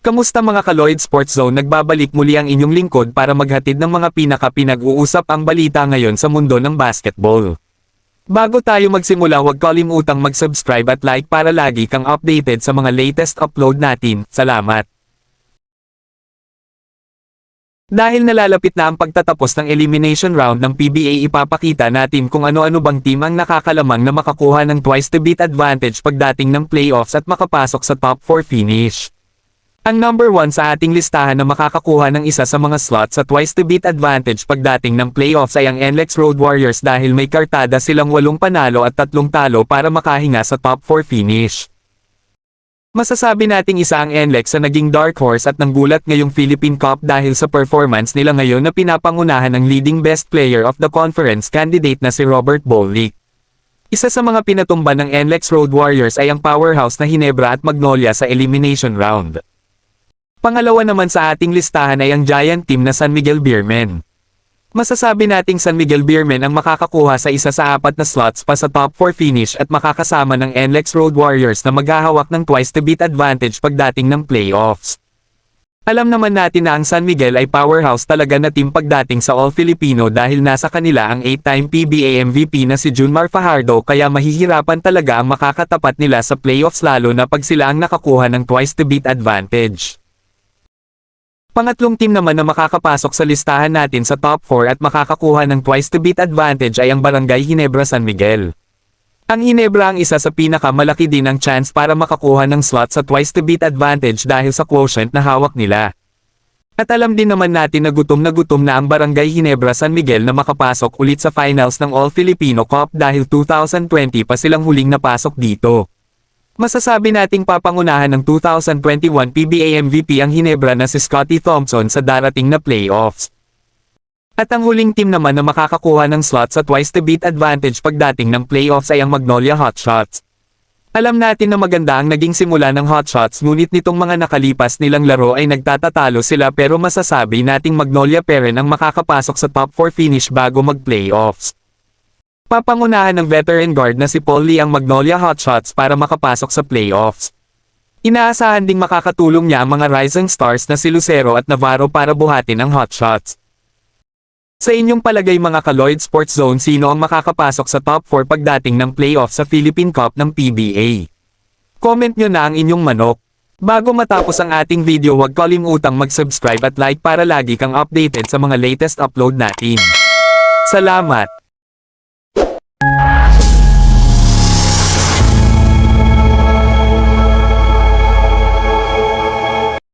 Kamusta mga ka-Lloyd Sports Zone? Nagbabalik muli ang inyong lingkod para maghatid ng mga pinag-uusap ang balita ngayon sa mundo ng basketball. Bago tayo magsimula, huwag kalimutang mag-subscribe at like para lagi kang updated sa mga latest upload natin. Salamat! Dahil nalalapit na ang pagtatapos ng elimination round ng PBA, ipapakita natin kung ano-ano bang team ang nakakalamang na makakuha ng twice-to-beat advantage pagdating ng playoffs at makapasok sa top 4 finish. Ang number 1 sa ating listahan na makakakuha ng isa sa mga slots sa twice-to-beat advantage pagdating ng playoffs ay ang NLEX Road Warriors dahil may kartada silang 8 panalo at 3 talo para makahinga sa top 4 finish. Masasabi nating isa ang NLEX sa naging dark horse at nanggulat ngayong Philippine Cup dahil sa performance nila ngayon na pinapangunahan ng leading best player of the conference candidate na si Robert Bolick. Isa sa mga pinatumba ng NLEX Road Warriors ay ang powerhouse na Ginebra at Magnolia sa elimination round. Pangalawa naman sa ating listahan ay ang giant team na San Miguel Beermen. Masasabi nating San Miguel Beermen ang makakakuha sa isa sa 4 na slots pa sa top 4 finish at makakasama ng NLEX Road Warriors na maghahawak ng twice-to-beat advantage pagdating ng playoffs. Alam naman natin na ang San Miguel ay powerhouse talaga na team pagdating sa All-Filipino dahil nasa kanila ang 8-time PBA MVP na si Junmar Fajardo, kaya mahihirapan talaga ang makakatapat nila sa playoffs lalo na pag sila ang nakakuha ng twice-to-beat advantage. Pangatlong team naman na makakapasok sa listahan natin sa top 4 at makakakuha ng twice-to-beat advantage ay ang Barangay Ginebra San Miguel. Ang Ginebra ang isa sa pinakamalaki din ang chance para makakuha ng slot sa twice-to-beat advantage dahil sa quotient na hawak nila. At alam din naman natin na gutom na ang Barangay Ginebra San Miguel na makapasok ulit sa finals ng All-Filipino Cup dahil 2020 pa silang huling napasok dito. Masasabi nating papangunahan ng 2021 PBA MVP ang Ginebra na si Scottie Thompson sa darating na playoffs. At ang huling team naman na makakakuha ng slot sa twice-to-beat advantage pagdating ng playoffs ay ang Magnolia Hotshots. Alam natin na maganda ang naging simula ng Hotshots, ngunit nitong mga nakalipas nilang laro ay nagtatatalo sila, pero masasabi nating Magnolia pa rin ang makakapasok sa top 4 finish bago mag-playoffs. Papangunahan ng veteran guard na si Paul Lee ang Magnolia Hotshots para makapasok sa playoffs. Inaasahan ding makakatulong niya ang mga rising stars na si Lucero at Navarro para buhatin ang Hotshots. Sa inyong palagay mga ka-Lloyd Sports Zone, sino ang makakapasok sa top 4 pagdating ng playoffs sa Philippine Cup ng PBA? Comment nyo na ang inyong manok. Bago matapos ang ating video, huwag kalimutang mag-subscribe at like para lagi kang updated sa mga latest upload natin. Salamat!